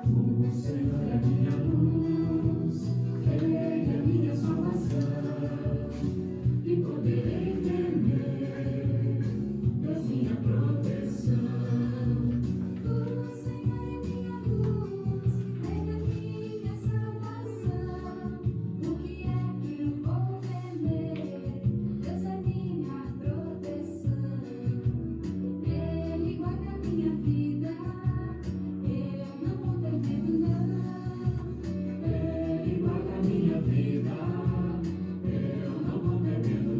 O Senhor é minha luz, Ele é minha salvação, e poderei temer, Deus minha proteção. O Senhor é minha luz, Ele é minha salvação, o que é que eu vou temer? Deus é minha proteção, Ele guarda minha vida. Eu não vou ter medo, não. Ele guarda minha vida. Eu não vou ter medo,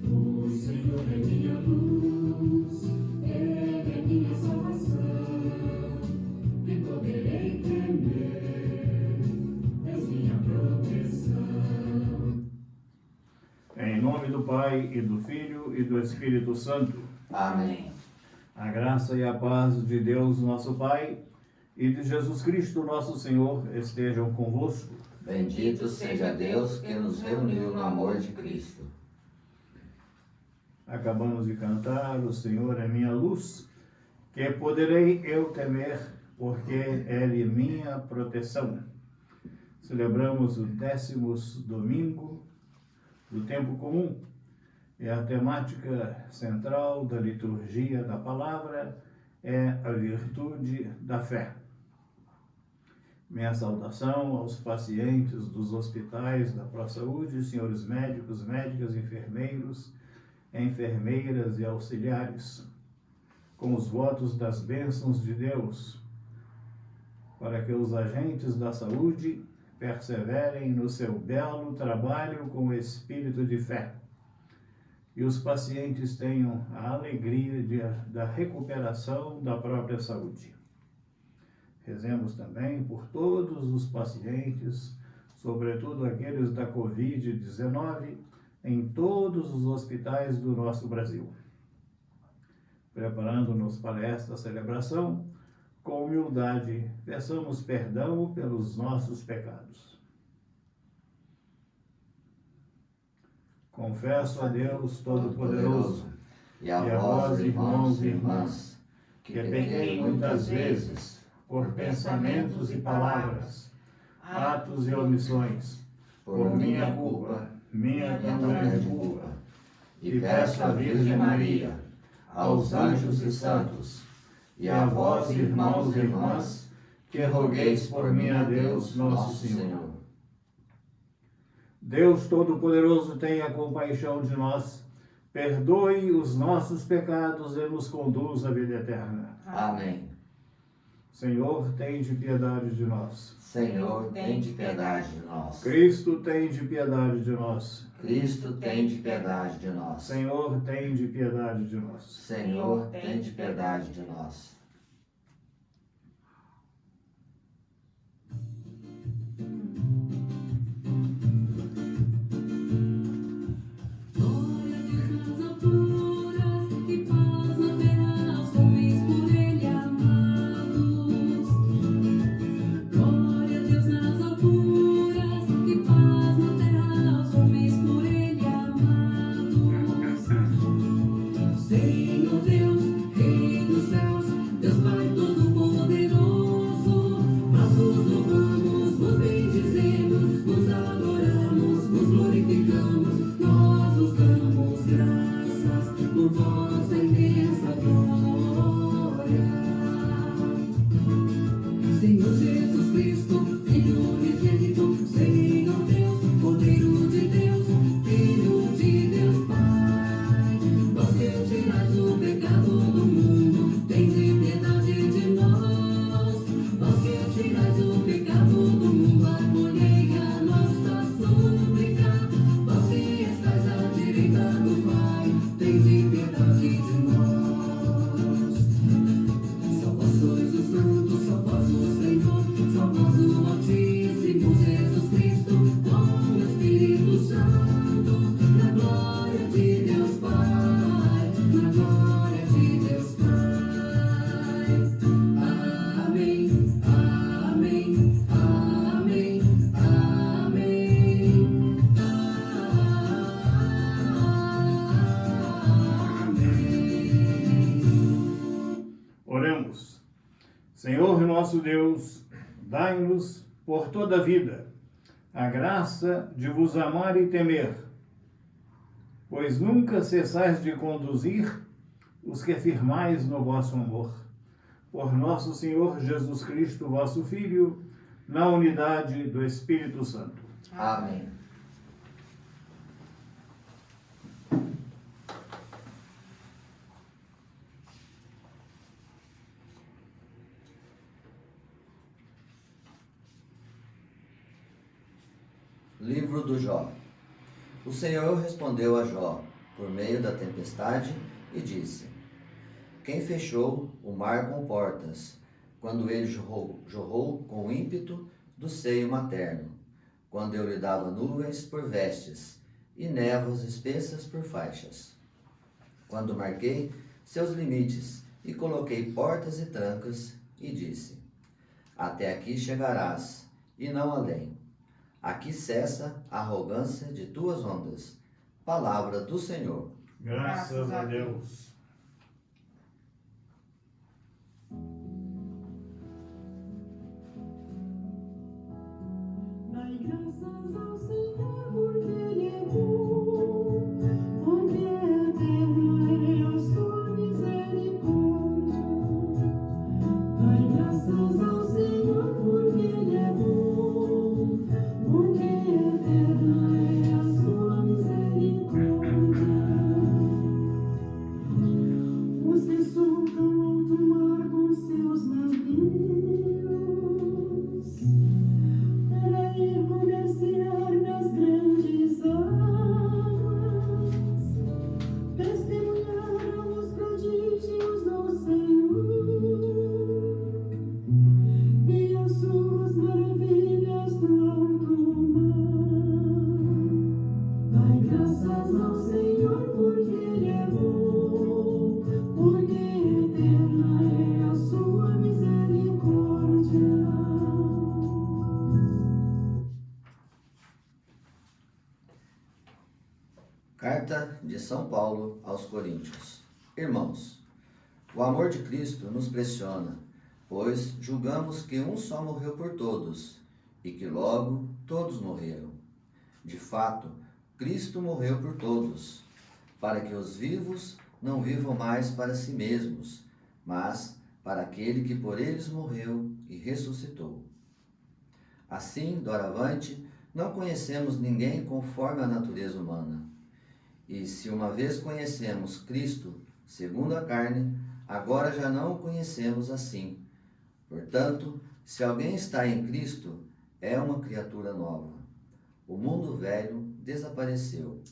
não. O Senhor é minha luz. Ele é minha salvação. E poderei temer. És minha proteção. Em nome do Pai, e do Filho, e do Espírito Santo. Amém. A graça e a paz de Deus, nosso Pai, e de Jesus Cristo, nosso Senhor, estejam convosco. Bendito seja Deus que nos reuniu no amor de Cristo. Acabamos de cantar, o Senhor é minha luz, que poderei eu temer, porque Ele é minha proteção. Celebramos o 10º domingo do tempo comum, e a temática central da liturgia da palavra é a virtude da fé. Minha saudação aos pacientes dos hospitais da ProSaúde, senhores médicos, médicas, enfermeiros, enfermeiras e auxiliares, com os votos das bênçãos de Deus, para que os agentes da saúde perseverem no seu belo trabalho com espírito de fé, e os pacientes tenham a alegria da recuperação da própria saúde. Rezemos também por todos os pacientes, sobretudo aqueles da Covid-19, em todos os hospitais do nosso Brasil. Preparando-nos para esta celebração, com humildade, peçamos perdão pelos nossos pecados. Confesso a Deus Todo-Poderoso E a vós, irmãos e irmãs, que pequei muitas vezes, por pensamentos e palavras, atos e omissões, por minha culpa, minha tão grande culpa, e peço à Virgem Maria, aos anjos e santos, e a vós, irmãos e irmãs, que rogueis por mim a Deus, nosso Senhor. Deus Todo-Poderoso, tenha compaixão de nós, perdoe os nossos pecados e nos conduz à vida eterna. Amém. Senhor, tende piedade de nós. Senhor, tende piedade de nós. Cristo, tende piedade de nós. Cristo, tende piedade de nós. Senhor, tende piedade de nós. Senhor, tende piedade de nós. Glória a Deus nas alturas, e paz na terra aos homens por Ele amados. Glória a Deus nas alturas, e paz na terra aos homens por Ele amados. Senhor Deus, Rei dos céus, Senhor nosso Deus, dai-nos por toda a vida a graça de vos amar e temer, pois nunca cessais de conduzir os que firmais no vosso amor. Por nosso Senhor Jesus Cristo, vosso Filho, na unidade do Espírito Santo. Amém. Livro do Jó. O Senhor respondeu a Jó por meio da tempestade e disse: Quem fechou o mar com portas, quando ele jorrou com ímpeto do seio materno, quando eu lhe dava nuvens por vestes e névoas espessas por faixas, quando marquei seus limites e coloquei portas e trancas e disse: Até aqui chegarás e não além. Aqui cessa a arrogância de tuas ondas. Palavra do Senhor. Graças a Deus. Dai graças ao Senhor, porque Ele é bom, porque eterna é a sua misericórdia. Dai graças ao Senhor, porque Ele é bom, porque eterna é a sua misericórdia. Os que soltam alto mar com seus navios, para ir comerciar nas grandes águas, testemunharam os prodígios do Senhor e as suas maravilhas no alto mar. Dai graças ao Senhor, porque Ele é bom, porque eterna é a sua misericórdia. Carta de São Paulo aos Coríntios. Irmãos, o amor de Cristo nos pressiona, pois julgamos que um só morreu por todos, e que logo todos morreram. De fato, Cristo morreu por todos, para que os vivos não vivam mais para si mesmos, mas para aquele que por eles morreu e ressuscitou. Assim, doravante, não conhecemos ninguém conforme a natureza humana. E se uma vez conhecemos Cristo segundo a carne, agora já não o conhecemos assim. Portanto, se alguém está em Cristo, é uma criatura nova. O mundo velho desapareceu.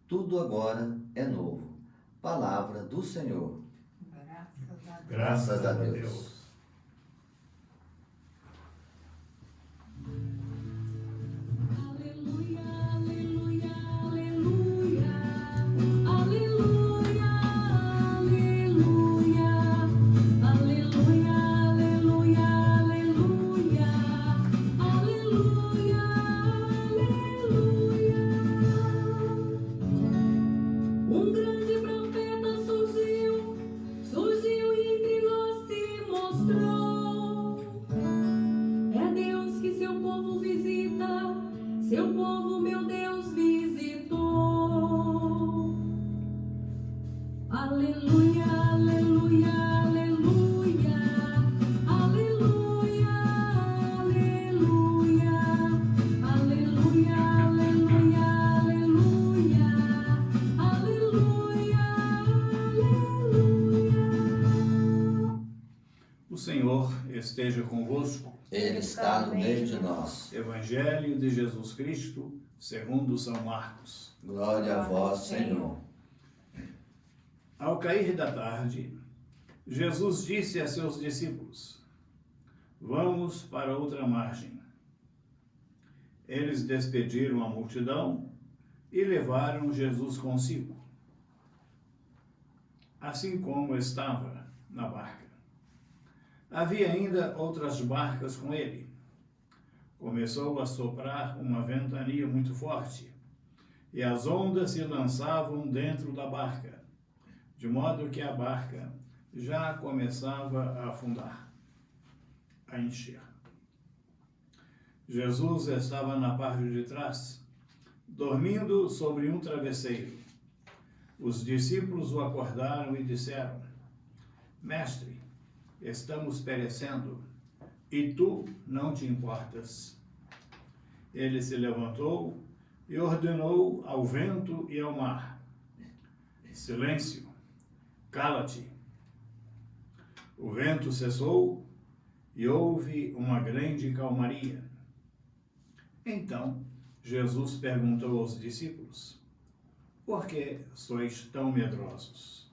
Tudo agora é novo. Palavra do Senhor. Graças a Deus. Aleluia, aleluia, aleluia. Aleluia, aleluia. Aleluia, aleluia, aleluia. Aleluia, aleluia. Um grande profeta surgiu e entre nós se mostrou. É Deus que seu povo visita, seu povo, meu Deus, visitou. Aleluia, aleluia, aleluia. Aleluia, aleluia. Aleluia, aleluia, aleluia. Aleluia, aleluia. O Senhor esteja convosco. Ele está no meio de nós. Evangelho de Jesus Cristo, segundo São Marcos. Glória a vós, Senhor. Ao cair da tarde, Jesus disse a seus discípulos: Vamos para outra margem. Eles despediram a multidão e levaram Jesus consigo, assim como estava na barca. Havia ainda outras barcas com ele. Começou a soprar uma ventania muito forte, e as ondas se lançavam dentro da barca, de modo que a barca já começava a afundar. a encher. Jesus estava na parte de trás, dormindo sobre um travesseiro. Os discípulos o acordaram e disseram: Mestre, estamos perecendo, e tu não te importas. Ele se levantou e ordenou ao vento e ao mar: Silêncio, cala-te. O vento cessou e houve uma grande calmaria. Então, Jesus perguntou aos discípulos: Por que sois tão medrosos?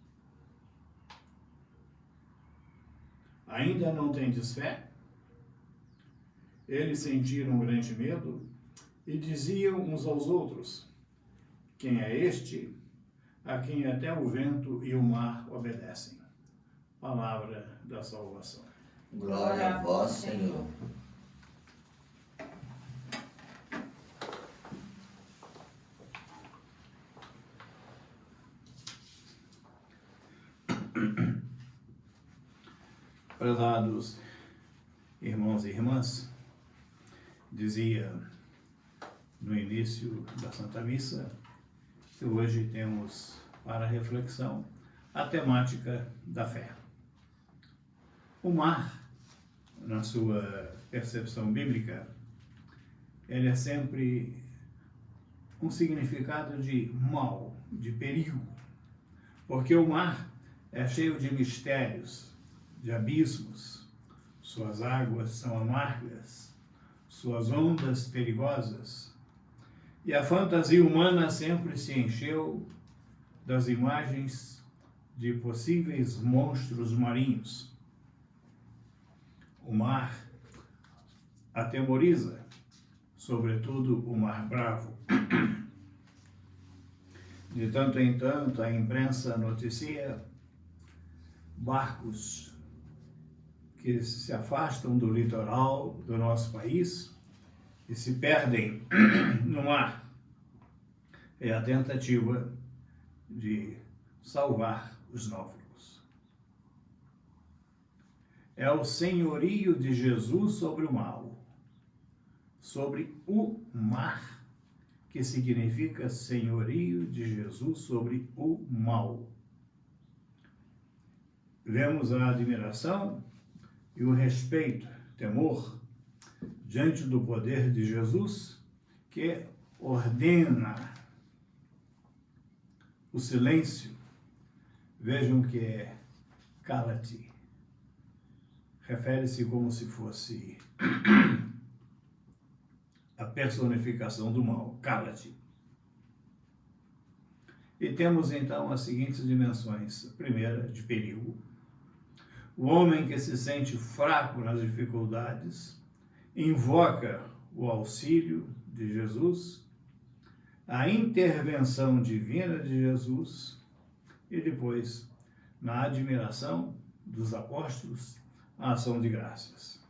Ainda não tendes fé? Eles sentiram grande medo e diziam uns aos outros: Quem é este, a quem até o vento e o mar obedecem? Palavra da salvação. Glória a vós, Senhor. Prezados irmãos e irmãs, dizia no início da Santa Missa que hoje temos para reflexão a temática da fé. O mar, na sua percepção bíblica, ele é sempre um significado de mal, de perigo, porque o mar é cheio de mistérios, de abismos, suas águas são amargas, suas ondas perigosas, e a fantasia humana sempre se encheu das imagens de possíveis monstros marinhos. O mar atemoriza, sobretudo o mar bravo. De tanto em tanto, a imprensa noticia barcos que se afastam do litoral do nosso país e se perdem no mar. É a tentativa de salvar os náufragos. É o senhorio de Jesus sobre o mal, sobre o mar, que significa senhorio de Jesus sobre o mal. Vemos a admiração e o respeito, temor, diante do poder de Jesus, que ordena o silêncio. Vejam que é cala-te. Refere-se como se fosse a personificação do mal. Cala-te. E temos então as seguintes dimensões. A primeira, de perigo. O homem que se sente fraco nas dificuldades invoca o auxílio de Jesus, a intervenção divina de Jesus e depois, na admiração dos apóstolos, a ação de graças.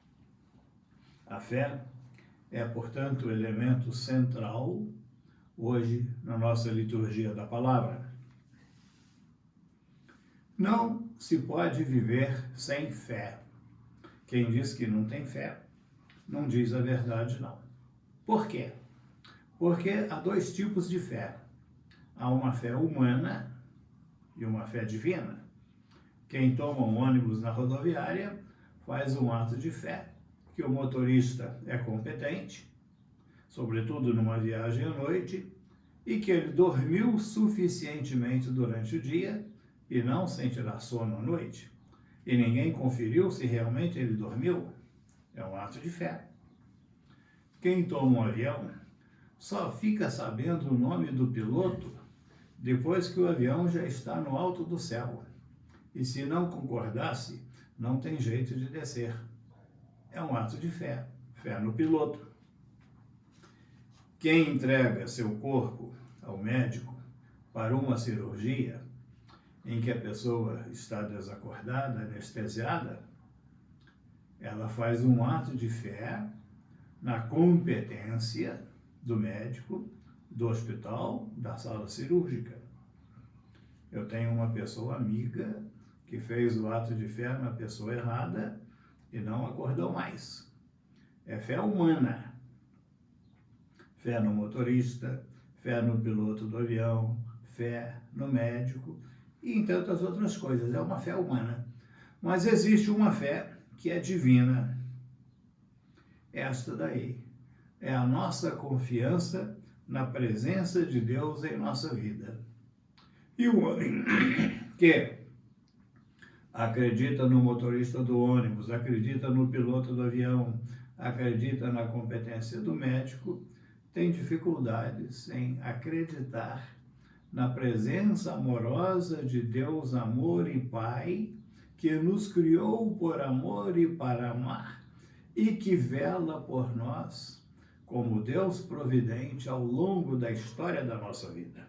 A fé é, portanto, o elemento central hoje na nossa liturgia da palavra. Não se pode viver sem fé. Quem diz que não tem fé, não diz a verdade, não. Por quê? Porque há dois tipos de fé. Há uma fé humana e uma fé divina. Quem toma um ônibus na rodoviária faz um ato de fé, que o motorista é competente, sobretudo numa viagem à noite, e que ele dormiu suficientemente durante o dia e não sentirá sono à noite. E ninguém conferiu se realmente ele dormiu. É um ato de fé. Quem toma um avião só fica sabendo o nome do piloto depois que o avião já está no alto do céu. E se não concordasse, não tem jeito de descer. É um ato de fé. Fé no piloto. Quem entrega seu corpo ao médico para uma cirurgia em que a pessoa está desacordada, anestesiada, ela faz um ato de fé na competência do médico, do hospital, da sala cirúrgica. Eu tenho uma pessoa amiga que fez o ato de fé na pessoa errada e não acordou mais. É fé humana. Fé no motorista, fé no piloto do avião, fé no médico e em tantas outras coisas. É uma fé humana. Mas existe uma fé que é divina. Esta daí é a nossa confiança na presença de Deus em nossa vida. E o homem que acredita no motorista do ônibus, acredita no piloto do avião, acredita na competência do médico, tem dificuldades em acreditar na presença amorosa de Deus, amor e Pai, que nos criou por amor e para amar, e que vela por nós como Deus providente ao longo da história da nossa vida.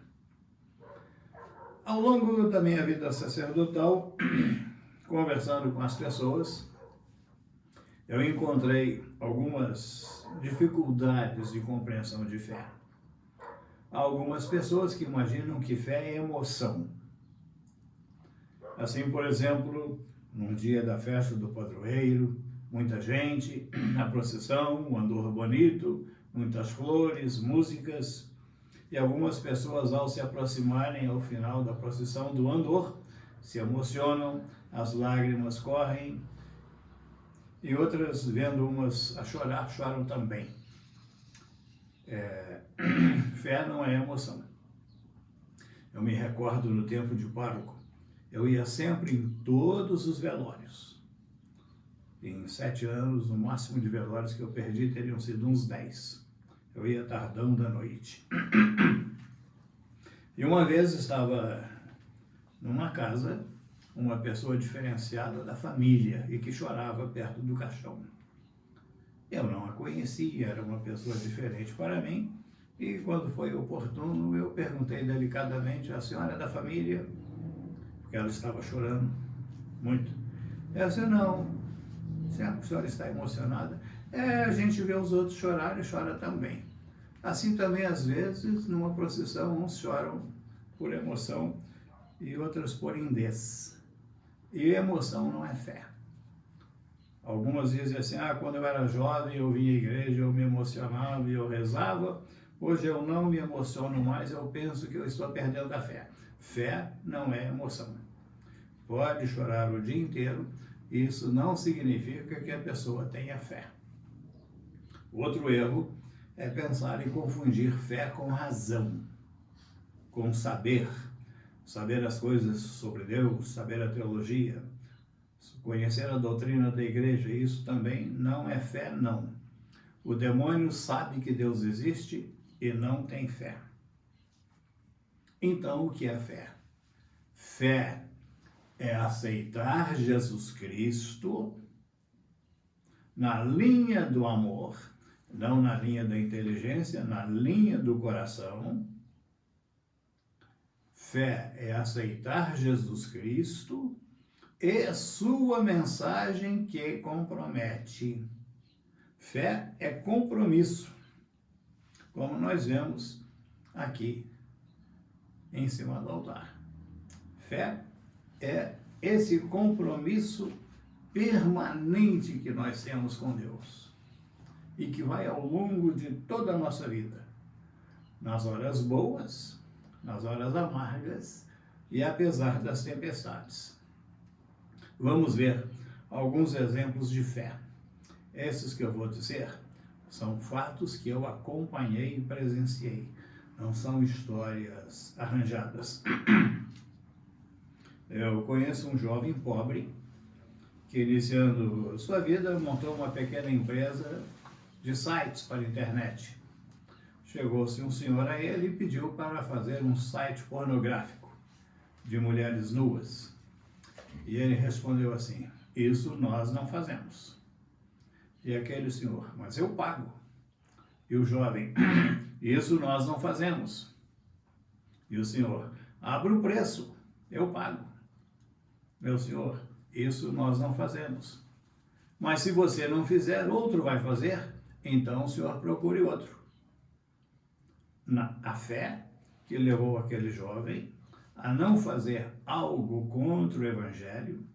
Ao longo da minha vida sacerdotal, conversando com as pessoas, eu encontrei algumas dificuldades de compreensão de fé. Há algumas pessoas que imaginam que fé é emoção. Assim, por exemplo, num dia da festa do padroeiro, muita gente, na procissão, um andor bonito, muitas flores, músicas, e algumas pessoas, ao se aproximarem ao final da procissão do andor, se emocionam, as lágrimas correm, e outras, vendo umas a chorar, choram também. Fé não é emoção. Eu me recordo no tempo de pároco, eu ia sempre em todos os velórios. Em 7 anos, o máximo de velórios que eu perdi teriam sido uns 10. Eu ia tardão da noite. E uma vez estava numa casa, uma pessoa diferenciada da família e que chorava perto do caixão. Eu não a conhecia, era uma pessoa diferente para mim, e quando foi oportuno, eu perguntei delicadamente: a senhora é da família? Porque ela estava chorando muito. Ela disse: não, a senhora está emocionada. A gente vê os outros chorarem e chora também. Assim também, às vezes, numa procissão, uns choram por emoção e outros por indez. E emoção não é fé. Algumas dizem assim: quando eu era jovem, eu vinha à igreja, eu me emocionava e eu rezava. Hoje eu não me emociono mais, eu penso que eu estou perdendo a fé. Fé não é emoção. Pode chorar o dia inteiro, isso não significa que a pessoa tenha fé. Outro erro é pensar em confundir fé com razão, com saber as coisas sobre Deus, saber a teologia, conhecer a doutrina da igreja. Isso também não é fé, não. O demônio sabe que Deus existe e não tem fé. Então, o que é fé? Fé é aceitar Jesus Cristo na linha do amor, não na linha da inteligência, na linha do coração. Fé é aceitar Jesus Cristo e sua mensagem que compromete. Fé é compromisso, como nós vemos aqui em cima do altar. Fé é esse compromisso permanente que nós temos com Deus e que vai ao longo de toda a nossa vida, nas horas boas, nas horas amargas e apesar das tempestades. Vamos ver alguns exemplos de fé. Esses que eu vou dizer são fatos que eu acompanhei e presenciei, não são histórias arranjadas. Eu conheço um jovem pobre que, iniciando sua vida, montou uma pequena empresa de sites para a internet. Chegou-se um senhor a ele e pediu para fazer um site pornográfico de mulheres nuas. E ele respondeu assim: isso nós não fazemos. E aquele senhor: mas eu pago. E o jovem: isso nós não fazemos. E o senhor: abra o preço, eu pago. Meu senhor, isso nós não fazemos. Mas se você não fizer, outro vai fazer, então o senhor procure outro. A fé que levou aquele jovem a não fazer algo contra o Evangelho,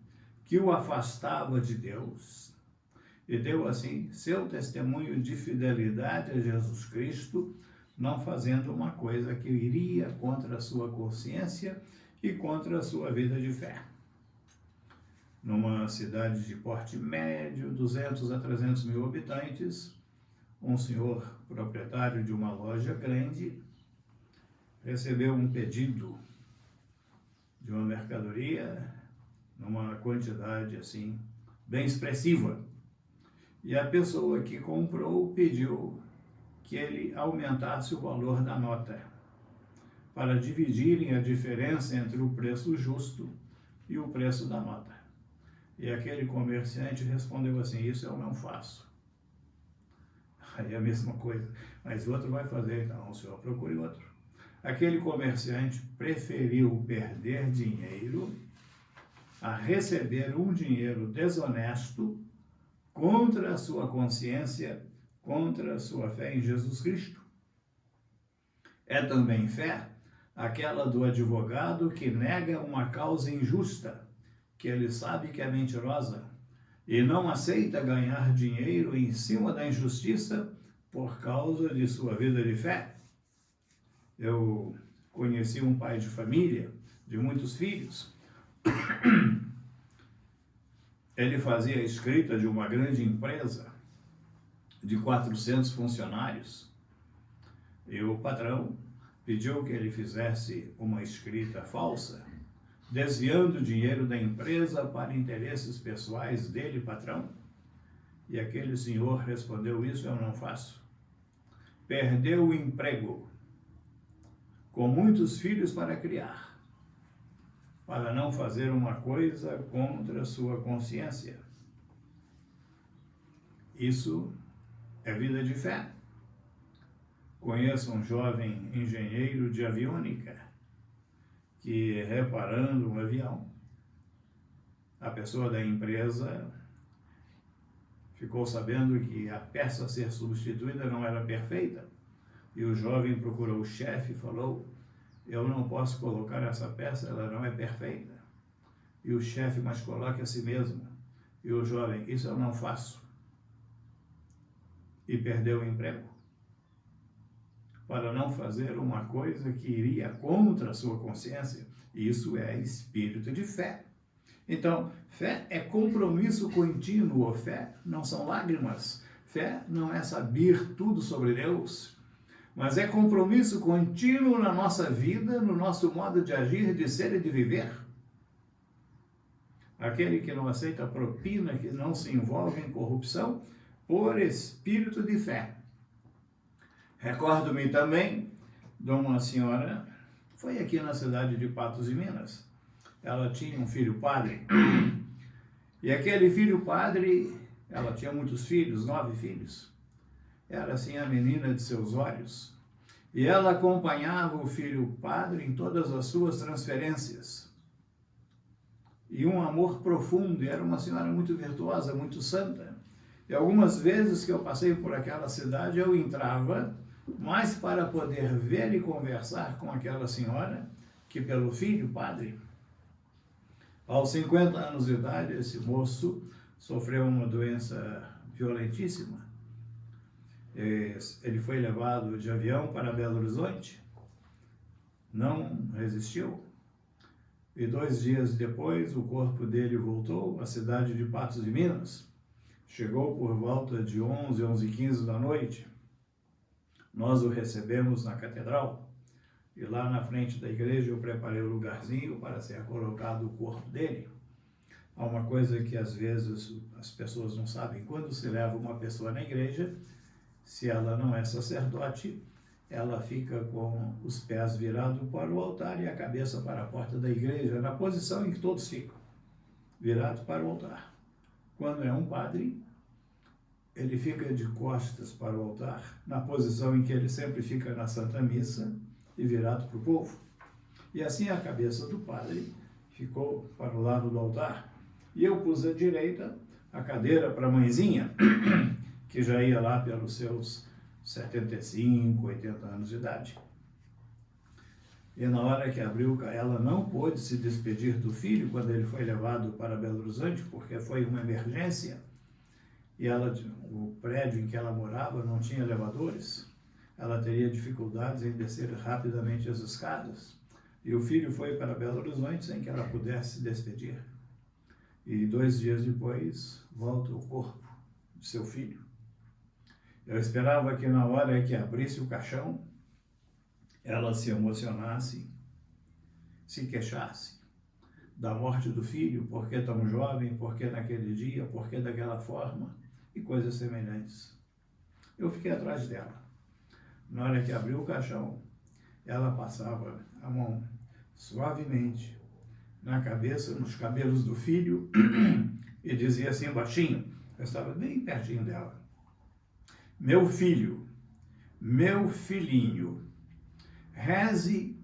que o afastava de Deus, e deu assim seu testemunho de fidelidade a Jesus Cristo, não fazendo uma coisa que iria contra a sua consciência e contra a sua vida de fé. Numa cidade de porte médio, 200 a 300 mil habitantes, um senhor proprietário de uma loja grande recebeu um pedido de uma mercadoria numa quantidade assim bem expressiva. E a pessoa que comprou pediu que ele aumentasse o valor da nota para dividirem a diferença entre o preço justo e o preço da nota. E aquele comerciante respondeu assim: isso eu não faço. Aí é a mesma coisa, mas o outro vai fazer, então o senhor procure outro. Aquele comerciante preferiu perder dinheiro a receber um dinheiro desonesto contra a sua consciência, contra a sua fé em Jesus Cristo. É também fé aquela do advogado que nega uma causa injusta, que ele sabe que é mentirosa, e não aceita ganhar dinheiro em cima da injustiça por causa de sua vida de fé. Eu conheci um pai de família, de muitos filhos. Ele fazia a escrita de uma grande empresa de 400 funcionários. E o patrão pediu que ele fizesse uma escrita falsa, desviando o dinheiro da empresa para interesses pessoais dele, patrão. E aquele senhor respondeu: isso eu não faço. Perdeu o emprego, com muitos filhos para criar, para não fazer uma coisa contra a sua consciência. Isso é vida de fé. Conheço um jovem engenheiro de aviônica que, reparando um avião, a pessoa da empresa ficou sabendo que a peça a ser substituída não era perfeita, e o jovem procurou o chefe e falou: eu não posso colocar essa peça, ela não é perfeita. E o chefe: mas coloque a si mesmo. E o jovem: isso eu não faço. E perdeu o emprego para não fazer uma coisa que iria contra a sua consciência. Isso é espírito de fé. Então, fé é compromisso contínuo. Fé não são lágrimas. Fé não é saber tudo sobre Deus, mas é compromisso contínuo na nossa vida, no nosso modo de agir, de ser e de viver. Aquele que não aceita propina, que não se envolve em corrupção, por espírito de fé. Recordo-me também de uma senhora, foi aqui na cidade de Patos de Minas. Ela tinha um filho padre, e aquele filho padre, ela tinha muitos filhos, 9 filhos. Era assim a menina de seus olhos, e ela acompanhava o filho padre em todas as suas transferências. E um amor profundo, e era uma senhora muito virtuosa, muito santa. E algumas vezes que eu passei por aquela cidade, eu entrava mais para poder ver e conversar com aquela senhora, que pelo filho padre. Aos 50 anos de idade, esse moço sofreu uma doença violentíssima. Ele foi levado de avião para Belo Horizonte, não resistiu, e 2 dias depois o corpo dele voltou à cidade de Patos de Minas. Chegou por volta de 11, 11h15 da noite. Nós o recebemos na catedral, e lá na frente da igreja eu preparei o lugarzinho para ser colocado o corpo dele. Há uma coisa que às vezes as pessoas não sabem: quando se leva uma pessoa na igreja, se ela não é sacerdote, ela fica com os pés virados para o altar e a cabeça para a porta da igreja, na posição em que todos ficam, virados para o altar. Quando é um padre, ele fica de costas para o altar, na posição em que ele sempre fica na Santa Missa, e virado para o povo. E assim a cabeça do padre ficou para o lado do altar. E eu pus à direita a cadeira para a mãezinha, que já ia lá pelos seus 75, 80 anos de idade. E na hora que abriu, ela não pôde se despedir do filho quando ele foi levado para Belo Horizonte, porque foi uma emergência. e o prédio em que ela morava não tinha elevadores, ela teria dificuldades em descer rapidamente as escadas. E o filho foi para Belo Horizonte sem que ela pudesse se despedir. E 2 dias depois, volta o corpo de seu filho. Eu esperava que na hora que abrisse o caixão, ela se emocionasse, se queixasse da morte do filho, por que tão jovem, por que naquele dia, por que daquela forma, e coisas semelhantes. Eu fiquei atrás dela. Na hora que abriu o caixão, ela passava a mão suavemente na cabeça, nos cabelos do filho e dizia assim baixinho, eu estava bem pertinho dela: meu filho, meu filhinho, reze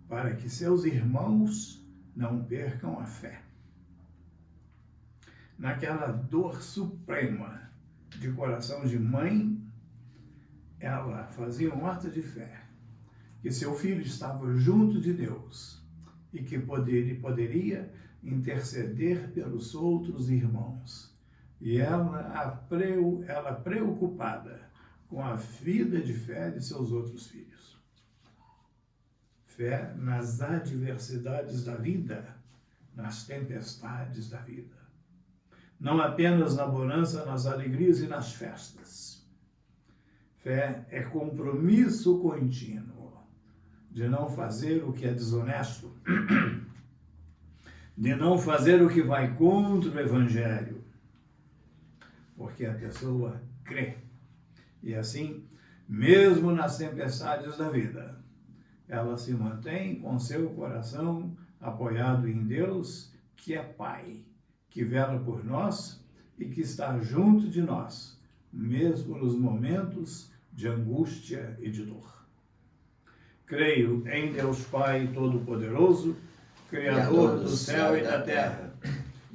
para que seus irmãos não percam a fé. Naquela dor suprema de coração de mãe, ela fazia um ato de fé, que seu filho estava junto de Deus e que poderia interceder pelos outros irmãos. E ela preocupada com a vida de fé de seus outros filhos. Fé nas adversidades da vida, nas tempestades da vida. Não apenas na bonança, nas alegrias e nas festas. Fé é compromisso contínuo de não fazer o que é desonesto, de não fazer o que vai contra o Evangelho, porque a pessoa crê. E assim, mesmo nas tempestades da vida, ela se mantém com seu coração apoiado em Deus, que é Pai, que vela por nós e que está junto de nós, mesmo nos momentos de angústia e de dor. Creio em Deus Pai Todo-Poderoso, Criador do céu e da terra,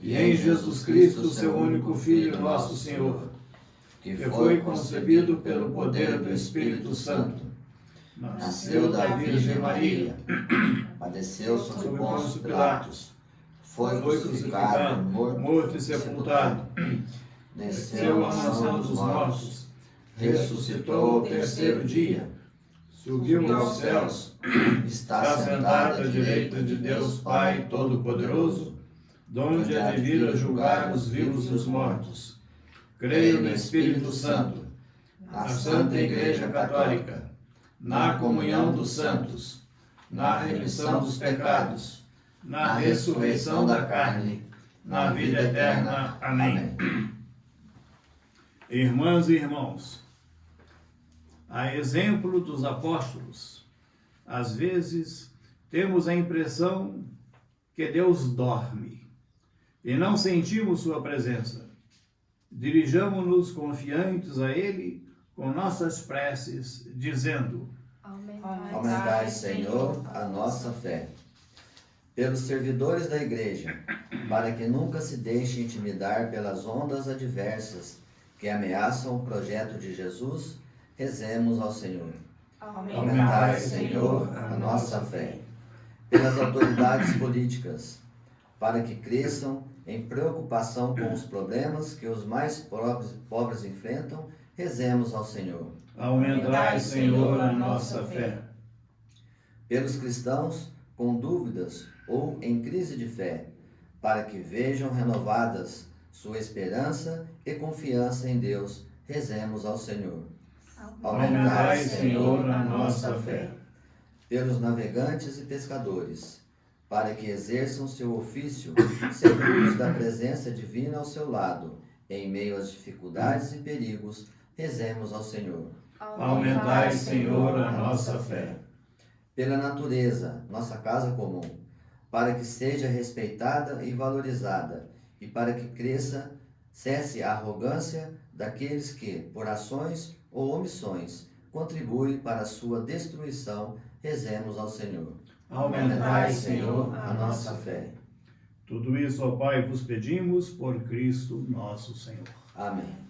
e em Jesus Cristo, seu único Filho, nosso Senhor, que foi concebido pelo poder do Espírito Santo, nasceu da Virgem Maria, padeceu sob Pôncio Pilatos, foi crucificado, morto e sepultado, desceu à mansão dos mortos, ressuscitou ao terceiro dia, subiu aos céus, está sentado à direita de Deus Pai Todo-Poderoso, donde há de vir a julgar os vivos e os mortos. Creio no Espírito Santo, na Santa Igreja Católica, na comunhão dos santos, na remissão dos pecados, na ressurreição da carne, na vida eterna. Amém. Irmãs e irmãos, a exemplo dos apóstolos, às vezes temos a impressão que Deus dorme e não sentimos sua presença. Dirijamo-nos confiantes a Ele com nossas preces, dizendo: aumentai, Senhor, a nossa fé. Pelos servidores da Igreja, para que nunca se deixe intimidar pelas ondas adversas que ameaçam o projeto de Jesus, rezemos ao Senhor. Aumentai, Senhor, a nossa fé. Pelas autoridades políticas, para que cresçam em preocupação com os problemas que os mais pobres enfrentam, rezemos ao Senhor. Aumentai, Senhor, a nossa fé. Pelos cristãos com dúvidas ou em crise de fé, para que vejam renovadas sua esperança e confiança em Deus, rezemos ao Senhor. Aumentai, Senhor, a nossa fé. Pelos navegantes e pescadores, para que exerçam seu ofício seguros da presença divina ao seu lado, em meio às dificuldades e perigos, rezemos ao Senhor. Aumentai, Senhor, a nossa fé. Pela natureza, nossa casa comum, para que seja respeitada e valorizada, e para que cresça, cesse a arrogância daqueles que, por ações ou omissões, contribuem para a sua destruição, rezemos ao Senhor. Aumentai, Senhor, a nossa fé. Tudo isso, ó Pai, vos pedimos por Cristo nosso Senhor. Amém.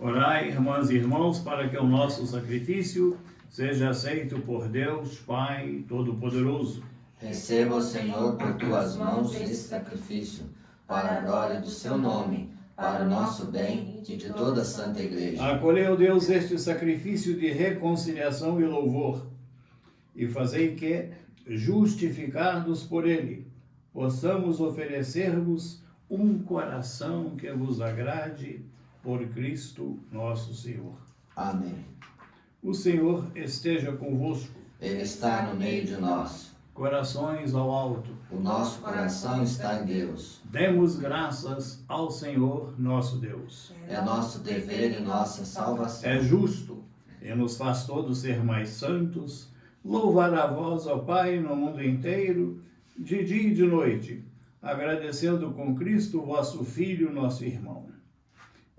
Orai, irmãs e irmãos, para que o nosso sacrifício seja aceito por Deus, Pai Todo-Poderoso. Receba, Senhor, por tuas mãos este sacrifício, para a glória do seu nome, para o nosso bem e de toda a Santa Igreja. Acolheu, Deus, este sacrifício de reconciliação e louvor, e fazei que, justificados por ele, possamos oferecer-vos um coração que vos agrade por Cristo nosso Senhor. Amém. O Senhor esteja convosco. Ele está no meio de nós. Corações ao alto. O nosso coração está em Deus. Demos graças ao Senhor nosso Deus. É nosso dever e nossa salvação. É justo e nos faz todos ser mais santos, louvar a vós, ó Pai, no mundo inteiro, de dia e de noite, agradecendo com Cristo, vosso Filho, nosso irmão.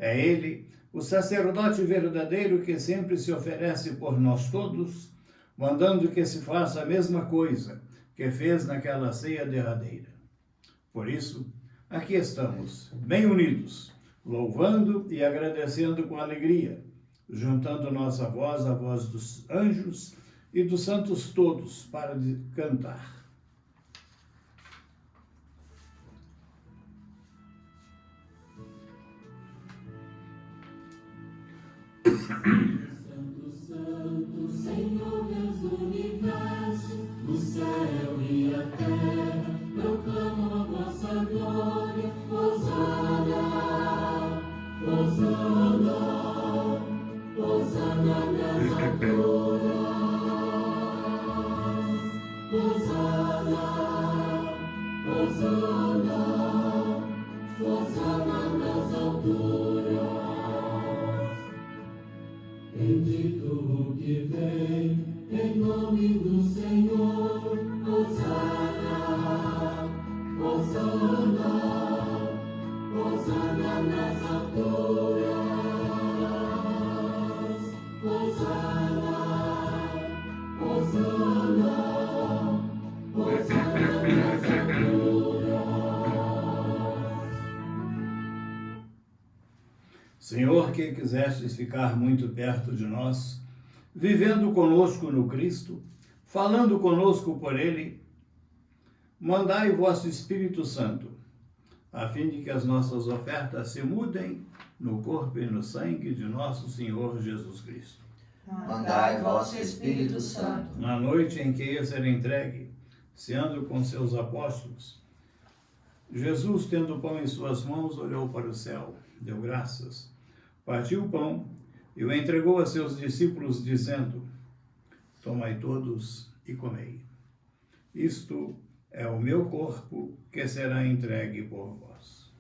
É Ele, o sacerdote verdadeiro que sempre se oferece por nós todos, mandando que se faça a mesma coisa que fez naquela ceia derradeira. Por isso, aqui estamos, bem unidos, louvando e agradecendo com alegria, juntando nossa voz à voz dos anjos e dos santos todos para cantar. Santo, Santo, Senhor Deus do universo, o céu e a terra proclamam a vossa glória. Hosana, Hosana, Hosana nas alturas. Hosana, Hosana, Hosana nas alturas. Bendito o que vem, em nome do Senhor. Hosana, Hosana, Hosana nas alturas. Hosana, Hosana, Hosana nas alturas. Senhor, que quisestes ficar muito perto de nós, vivendo conosco no Cristo, falando conosco por Ele, mandai vosso Espírito Santo, a fim de que as nossas ofertas se mudem no corpo e no sangue de nosso Senhor Jesus Cristo. Mandai vosso Espírito Santo. Na noite em que ia ser entregue, ceando com seus apóstolos, Jesus, tendo o pão em suas mãos, olhou para o céu, deu graças, partiu o pão e o entregou a seus discípulos, dizendo: tomai todos e comei. Isto é o meu corpo que será entregue por vós.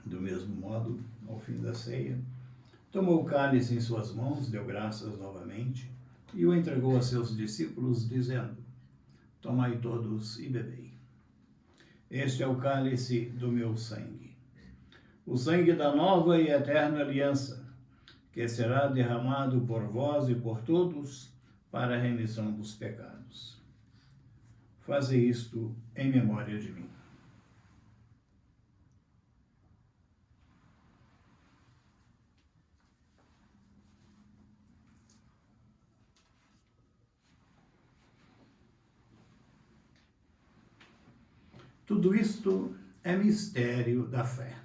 Do mesmo modo, ao fim da ceia, tomou o cálice em suas mãos, deu graças novamente e o entregou a seus discípulos, dizendo: tomai todos e bebei. Este é o cálice do meu sangue, o sangue da nova e eterna aliança, que será derramado por vós e por todos para a remissão dos pecados. Fazei isto em memória de mim. Tudo isto é mistério da fé.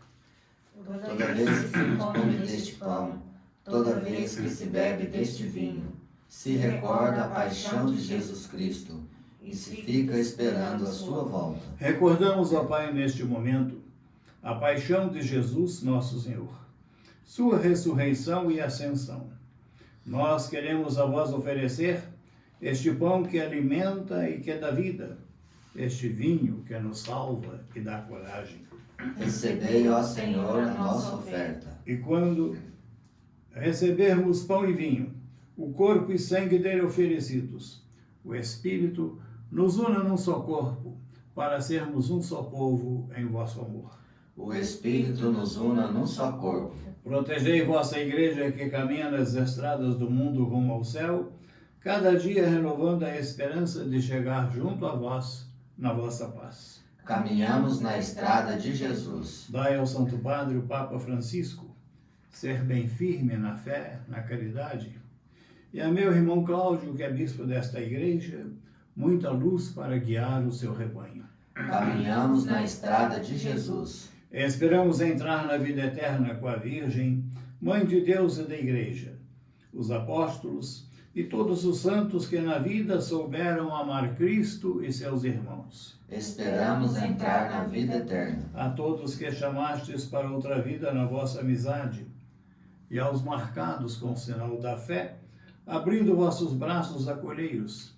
Toda vez que se come deste pão, toda vez que se bebe deste vinho, se recorda a paixão de Jesus Cristo e se fica esperando a sua volta. Recordamos, ó Pai, neste momento, a paixão de Jesus, nosso Senhor, sua ressurreição e ascensão. Nós queremos a vós oferecer este pão que alimenta e que dá vida, este vinho que nos salva e dá coragem. Recebei, ó Senhor, a nossa oferta. E quando recebermos pão e vinho, o corpo e sangue dele oferecidos, o Espírito nos una num só corpo, para sermos um só povo em vosso amor. o Espírito nos una num só corpo. Protegei vossa igreja que caminha nas estradas do mundo rumo ao céu, cada dia renovando a esperança de chegar junto a vós na vossa paz. Caminhamos na estrada de Jesus. Dai ao Santo Padre, o Papa Francisco, ser bem firme na fé, na caridade, e a meu irmão Cláudio, que é bispo desta igreja, muita luz para guiar o seu rebanho. Caminhamos na estrada de Jesus. Esperamos entrar na vida eterna com a Virgem, Mãe de Deus e da Igreja, os apóstolos e todos os santos que na vida souberam amar Cristo e seus irmãos. Esperamos entrar na vida eterna. A todos que chamastes para outra vida na vossa amizade, e aos marcados com o sinal da fé, abrindo vossos braços, acolhei-os,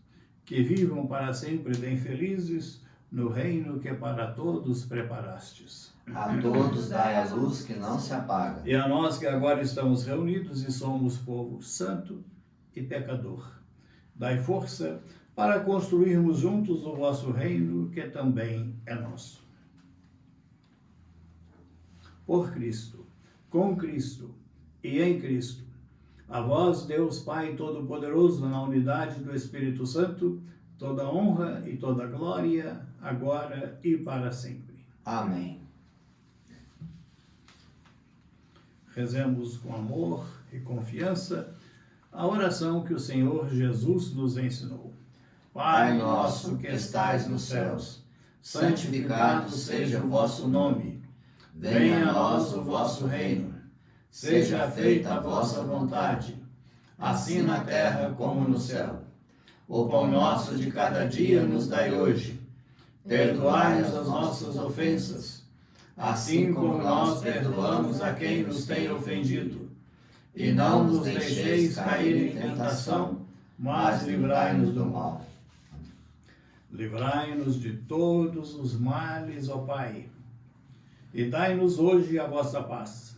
que vivam para sempre bem felizes no reino que para todos preparastes. A todos dai a luz que não se apaga. E a nós que agora estamos reunidos e somos povo santo e pecador, dai força para construirmos juntos o vosso reino, que também é nosso. Por Cristo, com Cristo e em Cristo, a vós, Deus Pai Todo-Poderoso, na unidade do Espírito Santo, toda honra e toda glória, agora e para sempre. Amém. Rezemos com amor e confiança a oração que o Senhor Jesus nos ensinou. Pai nosso que estais nos céus, santificado seja o vosso nome. Venha a nós o vosso reino. Seja feita a vossa vontade, assim na terra como no céu. O pão nosso de cada dia nos dai hoje. Perdoai-nos as nossas ofensas, assim como nós perdoamos a quem nos tem ofendido. E não nos deixeis cair em tentação, mas livrai-nos do mal. Livrai-nos de todos os males, ó Pai, e dai-nos hoje a vossa paz.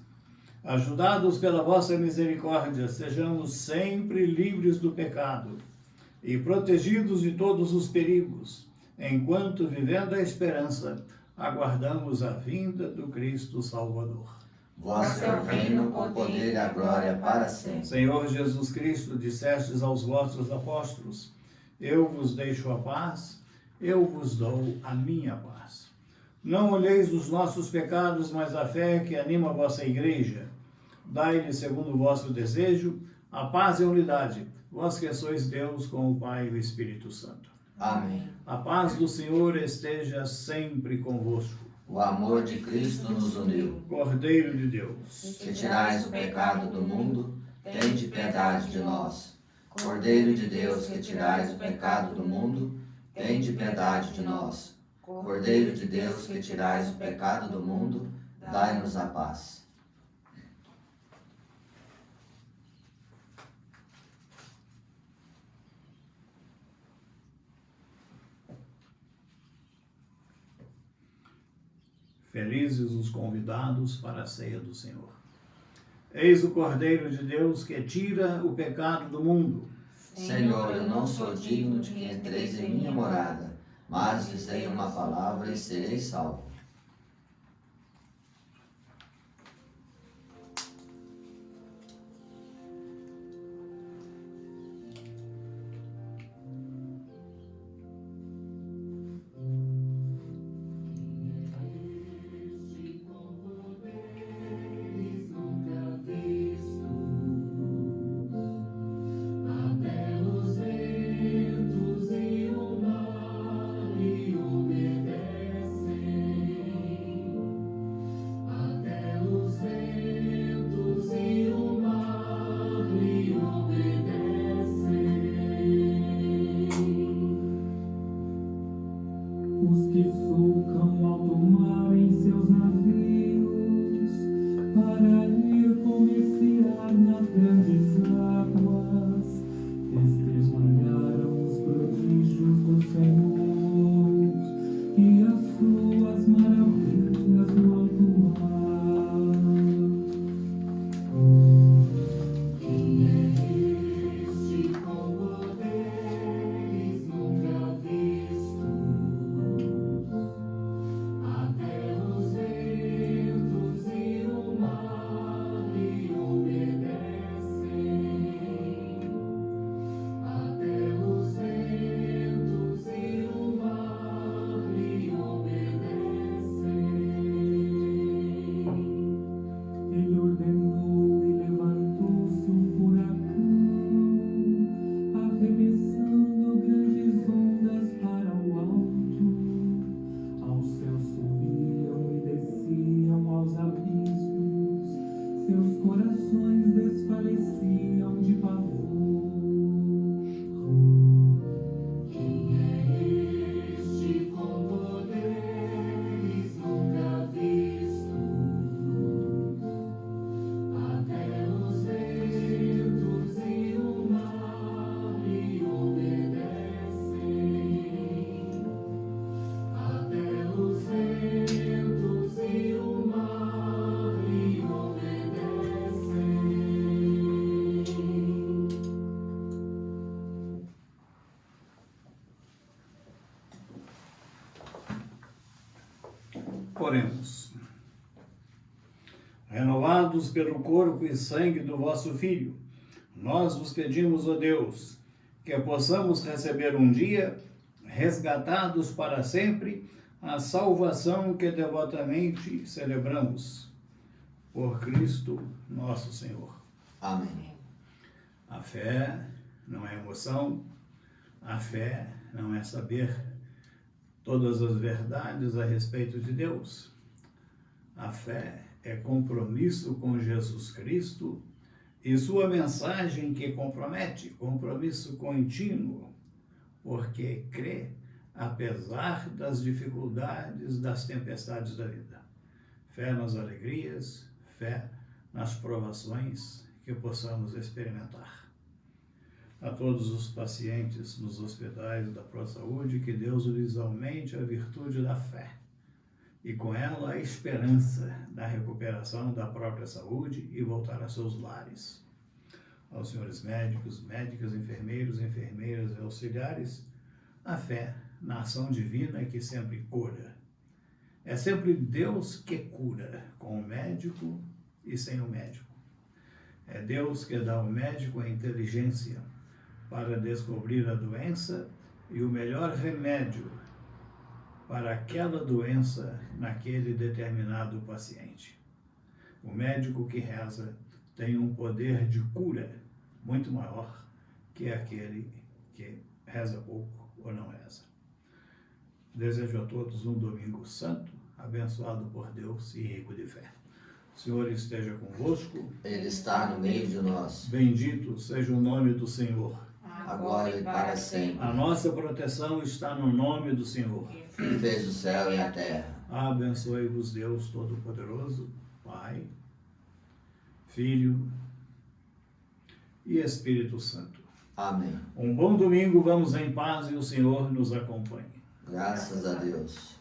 Ajudados pela vossa misericórdia, sejamos sempre livres do pecado e protegidos de todos os perigos, enquanto, vivendo a esperança, aguardamos a vinda do Cristo Salvador. Vosso é o reino, o poder e a glória para sempre. Senhor Jesus Cristo, dissestes aos vossos apóstolos: eu vos deixo a paz, eu vos dou a minha paz. Não olheis os nossos pecados, mas a fé que anima a vossa igreja. Dai-lhe, segundo o vosso desejo, a paz e a unidade, vós que sois Deus com o Pai e o Espírito Santo. Amém. A paz do Senhor esteja sempre convosco. O amor de Cristo nos uniu. Cordeiro de Deus, Que tirais o pecado do mundo, tende piedade de nós. Cordeiro de Deus, que tirais o pecado do mundo, tende piedade de nós. Cordeiro de Deus, que tirais o pecado do mundo, dai-nos a paz. felizes os convidados para a ceia do Senhor. Eis o Cordeiro de Deus que tira o pecado do mundo. Senhor, eu não sou digno de que entreis em minha morada, mas dizei uma palavra e serei salvo. Até os ventos e o mar lhe obedecem. Oremos. Renovados pelo corpo e sangue do vosso Filho, nós vos pedimos, ó Deus, que possamos receber um dia, resgatados para sempre, a salvação que devotamente celebramos. Por Cristo nosso Senhor. Amém. A fé não é emoção, a fé não é saber todas as verdades a respeito de Deus. A fé é compromisso com Jesus Cristo e sua mensagem que compromete, compromisso contínuo, porque crê apesar das dificuldades, das tempestades da vida. Fé nas alegrias, fé nas provações que possamos experimentar. A todos os pacientes nos hospitais da ProSaúde, que Deus lhes aumente a virtude da fé e com ela a esperança da recuperação da própria saúde e voltar a seus lares. Aos senhores médicos, médicas, enfermeiros, enfermeiras e auxiliares, a fé na ação divina que sempre cura. É sempre Deus que cura, com o médico e sem o médico. É Deus que dá ao médico a inteligência para descobrir a doença e o melhor remédio para aquela doença naquele determinado paciente. O médico que reza tem um poder de cura muito maior que aquele que reza pouco ou não reza. Desejo a todos um domingo santo, abençoado por Deus e rico de fé. O Senhor esteja convosco. Ele está no meio de nós, Bendito seja o nome do Senhor. agora e para sempre. A nossa proteção está no nome do Senhor. Que fez o céu e a terra. Abençoe-vos Deus Todo-Poderoso, Pai, Filho e Espírito Santo. Amém. Um bom domingo, vamos em paz e o Senhor nos acompanhe. Graças a Deus.